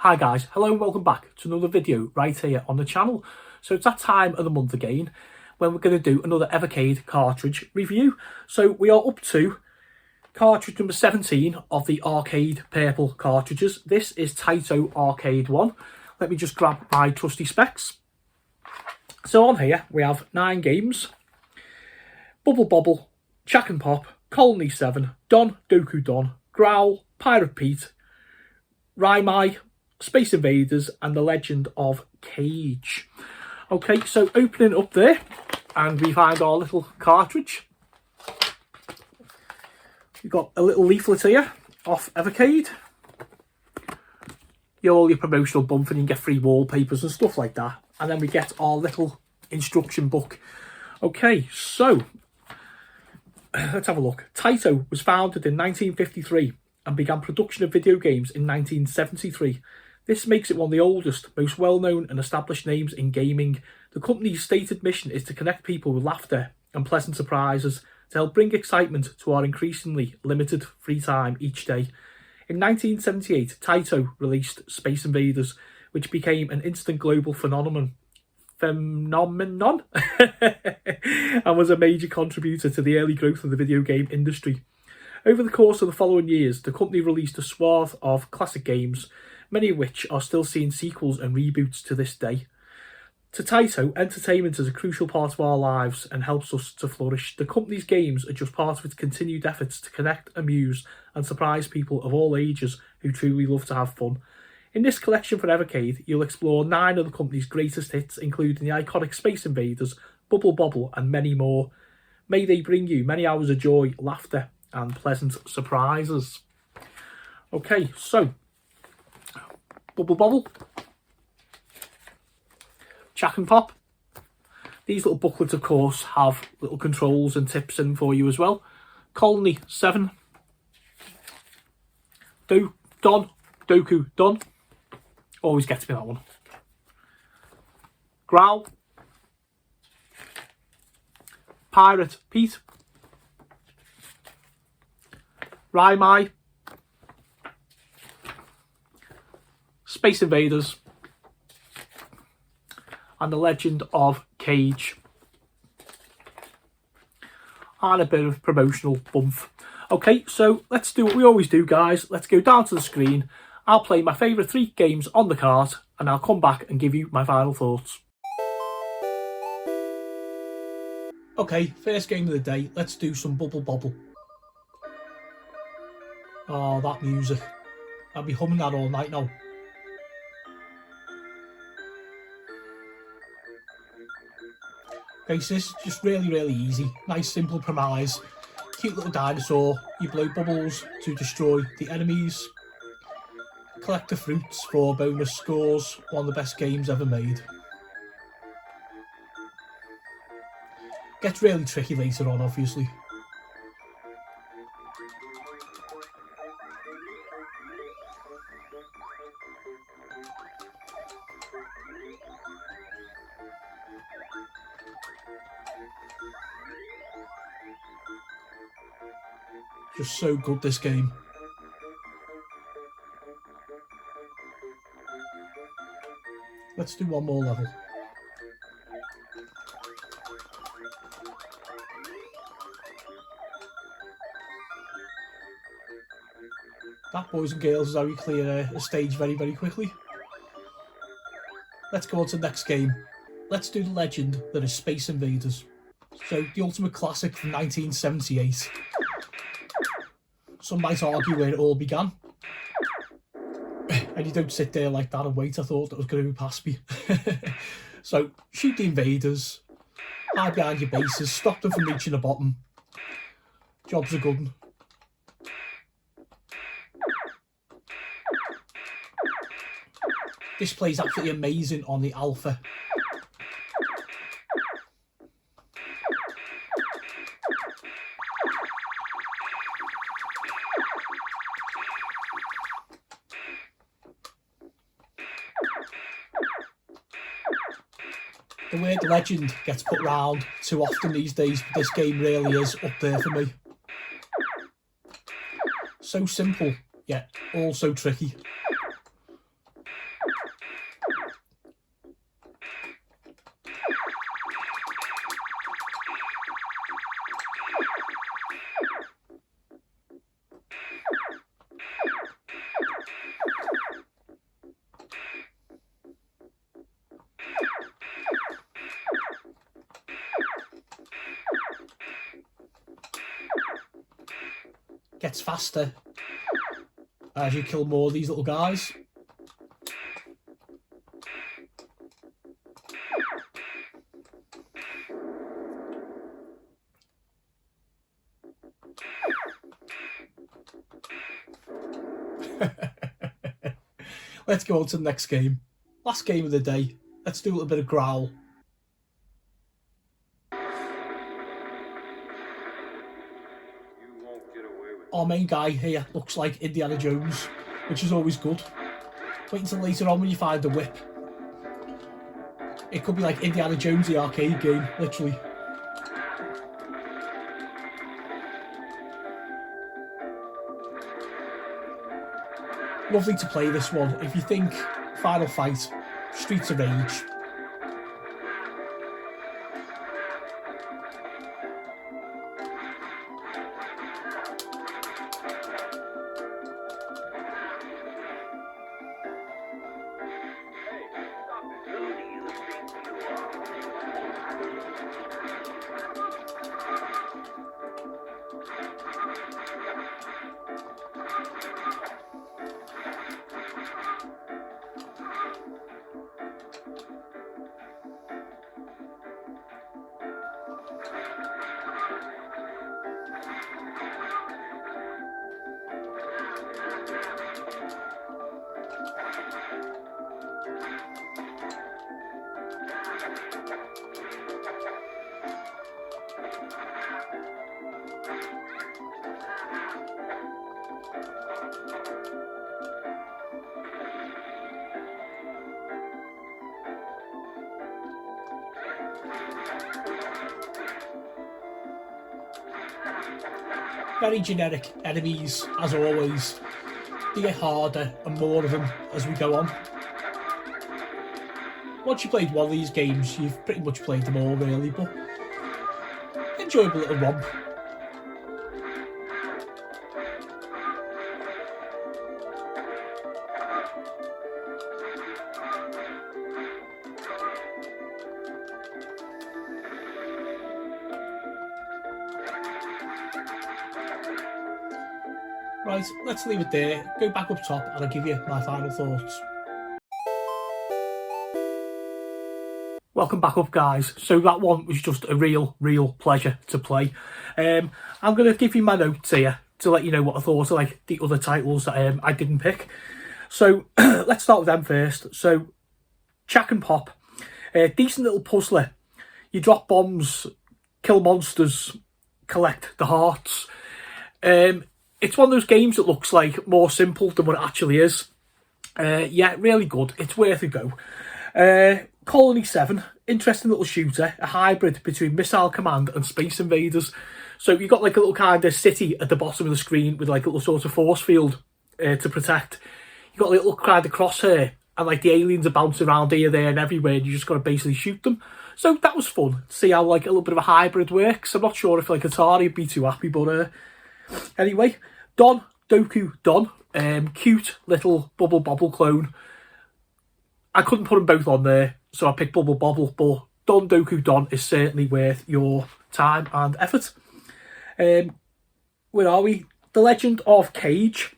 Hi guys, hello and welcome back to another video right here on the channel. So it's that time of the month again when we're going to do another Evercade cartridge review. So we are up to cartridge number 17 of the Arcade purple cartridges. This is Taito Arcade 1. Let me just grab my trusty specs. So on here we have 9 games. Bubble Bobble, Jack and Pop, Colony 7, Don, Doku Don, Growl, Pirate Pete, Raimai, Space Invaders and The Legend of Cage. Okay, so opening up there and we find our little cartridge. We've got a little leaflet here off Evercade. All your promotional bump and you can get free wallpapers and stuff like that. And then we get our little instruction book. Okay, so let's have a look. Taito was founded in 1953 and began production of video games in 1973. This makes it one of the oldest, most well-known and established names in gaming. The company's stated mission is to connect people with laughter and pleasant surprises to help bring excitement to our increasingly limited free time each day. In 1978, Taito released Space Invaders, which became an instant global phenomenon and was a major contributor to the early growth of the video game industry. Over the course of the following years, the company released a swath of classic games, many of which are still seeing sequels and reboots to this day. To Taito, entertainment is a crucial part of our lives and helps us to flourish. The company's games are just part of its continued efforts to connect, amuse and surprise people of all ages who truly love to have fun. In this collection for Evercade, you'll explore 9 of the company's greatest hits, including the iconic Space Invaders, Bubble Bobble and many more. May they bring you many hours of joy, laughter and pleasant surprises. Okay, so Bubble Bobble, Jack and Pop. These little booklets, of course, have little controls and tips in for you as well. Colony 7, Doku Don. Always gets me that one. Growl, Pirate Pete, Raimai, Space Invaders and The Legend of Cage, and a bit of promotional bump. Okay, so let's do what we always do, guys. Let's go down to the screen. I'll play my favourite 3 games on the cart and I'll come back and give you my final thoughts. Okay, first game of the day, let's do some Bubble Bobble. Oh, that music. I'll be humming that all night now. Okay, so this is just really easy. Nice simple premise. Cute little dinosaur. You blow bubbles to destroy the enemies. Collect the fruits for bonus scores. One of the best games ever made. Gets really tricky later on, obviously. Just so good, this game. Let's do one more level. That, boys and girls, is how you clear a stage very quickly. Let's go on to the next game. Let's do the legend that is Space Invaders. So, the ultimate classic from 1978. Some might argue where it all began. And you don't sit there like that and wait. I thought that was going to be past me. So, shoot the invaders, hide behind your bases, stop them from reaching the bottom. Job's a good one. This plays absolutely amazing on the alpha. The word legend gets put round too often these days, but this game really is up there for me. So simple, yet also tricky. gets faster as you kill more of these little guys. Let's go on to the next game. Last game of the day. Let's do a little bit of Growl. Our main guy here looks like Indiana Jones, which is always good. Wait until later on when you find the whip. It could be like Indiana Jones, the arcade game, literally. Lovely to play this one. If you think Final Fight, Streets of Rage. Very generic enemies, as always. They get harder and more of them as we go on. Once you played one of these games, you've pretty much played them all really, but enjoyable little romp. Right, let's leave it there, go back up top and I'll give you my final thoughts. Welcome back up, guys. So that one was just a real pleasure to play. I'm going to give you my notes here to let you know what I thought of like the other titles that I didn't pick. So let's start with them first. So Jack and Pop, decent little puzzler. You drop bombs, kill monsters, collect the hearts. It's one of those games that looks like more simple than what it actually is. Yeah, really good. It's worth a go. Colony 7, interesting little shooter, a hybrid between Missile Command and Space Invaders. So you've got like a little kind of city at the bottom of the screen with like a little sort of force field to protect. You've got a little kind of crosshair and like the aliens are bouncing around here, there and everywhere and you just got to basically shoot them. So that was fun. See how like a little bit of a hybrid works. I'm not sure if like Atari would be too happy, but anyway, Doku Don, cute little Bubble Bobble clone. I couldn't put them both on there, so I picked Bubble Bobble, but Doku Don is certainly worth your time and effort. Where are we? The Legend of Cage,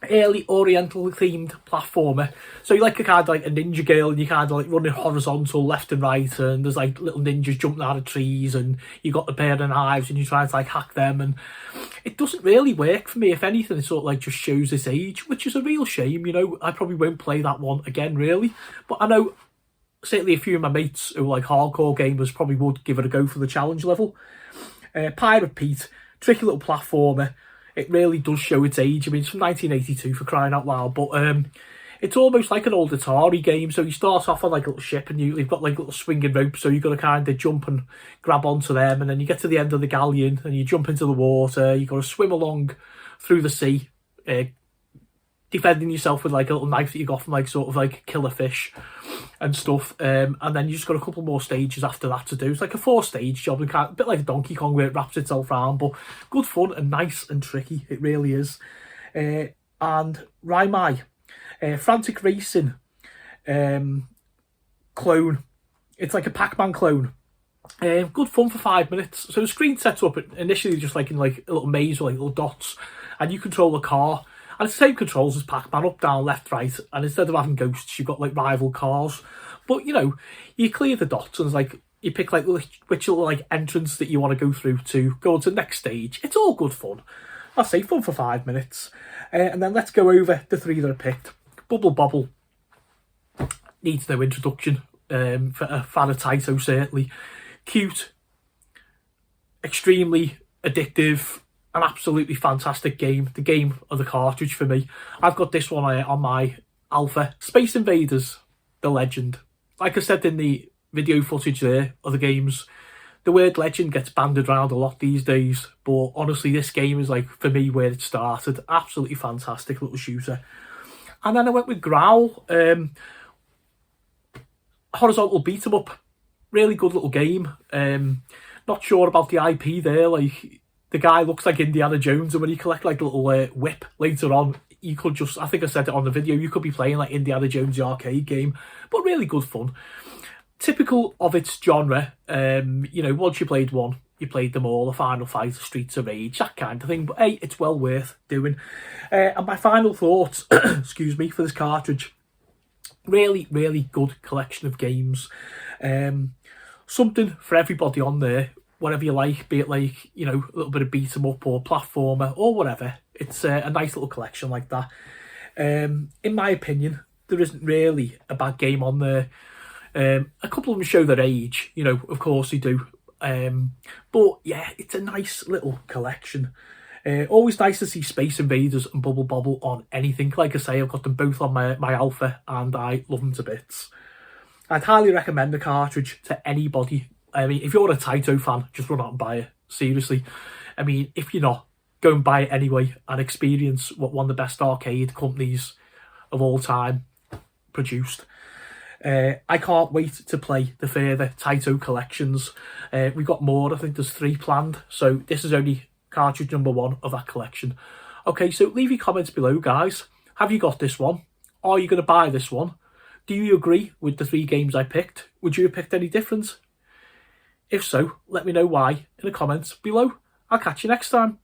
early Oriental themed platformer. So you like a kind of like a ninja girl and you kind of like running horizontal left and right and there's like little ninjas jumping out of trees and you got the pair of knives and you try to like hack them, and it doesn't really work for me. If anything, it sort of like just shows its age, which is a real shame. You know, I probably won't play that one again really, but I know certainly a few of my mates who are like hardcore gamers probably would give it a go for the challenge level. Pirate Pete, tricky little platformer. It really does show its age. I mean, it's from 1982 for crying out loud, but it's almost like an old Atari game. So you start off on like a little ship and you've got like little swinging ropes, so you've got to kind of jump and grab onto them, and then you get to the end of the galleon and you jump into the water. You've got to swim along through the sea, defending yourself with like a little knife that you got from like sort of like killer fish and stuff, and then you just got a couple more stages after that to do. It's like a 4-stage job, and a bit like Donkey Kong where it wraps itself around, but good fun and nice and tricky, it really is. And Raimai, Frantic Racing clone. It's like a Pac-Man clone. Good fun for 5 minutes. So the screen sets up initially just like in like a little maze with like little dots, and you control the car. And it's the same controls as Pac-Man, up, down, left, right. And instead of having ghosts, you've got like rival cars. But you know, you clear the dots and it's like you pick like which little like entrance that you want to go through to go on to the next stage. It's all good fun. I say fun for 5 minutes. And then let's go over the 3 that I picked. Bubble Bobble needs no introduction. For a fan of Taito, certainly. Cute, extremely addictive, an absolutely fantastic game. The game of the cartridge for me. I've got this one on my Alpha. Space Invaders, the legend. Like I said in the video footage there of the games, the word legend gets banded around a lot these days, but honestly this game is like, for me, where it started. Absolutely fantastic little shooter. And then I went with Growl, horizontal beat 'em up. Really good little game. Not sure about the IP there. Like, the guy looks like Indiana Jones, and when you collect like a little whip later on, you could just, I think I said it on the video, you could be playing like Indiana Jones the arcade game, but really good fun. Typical of its genre. You know, once you played one, you played them all. The Final Fight, Streets of Rage, that kind of thing. But hey, it's well worth doing. And my final thoughts, excuse me, for this cartridge. Really, really good collection of games. Something for everybody on there, whatever you like, be it like, you know, a little bit of beat 'em up or platformer or whatever. It's a nice little collection like that. In my opinion, there isn't really a bad game on there. A couple of them show their age, you know, of course they do. But yeah, it's a nice little collection. Always nice to see Space Invaders and Bubble Bobble on anything. Like I say, I've got them both on my Alpha and I love them to bits. I'd highly recommend the cartridge to anybody. I mean, if you're a Taito fan, just run out and buy it. Seriously. I mean, if you're not, go and buy it anyway and experience what one of the best arcade companies of all time produced. I can't wait to play the further Taito collections. We've got more. I think there's 3 planned. So this is only cartridge number 1 of that collection. Okay, so leave your comments below, guys. Have you got this one? Are you going to buy this one? Do you agree with the 3 games I picked? Would you have picked any different? If so, let me know why in the comments below. I'll catch you next time.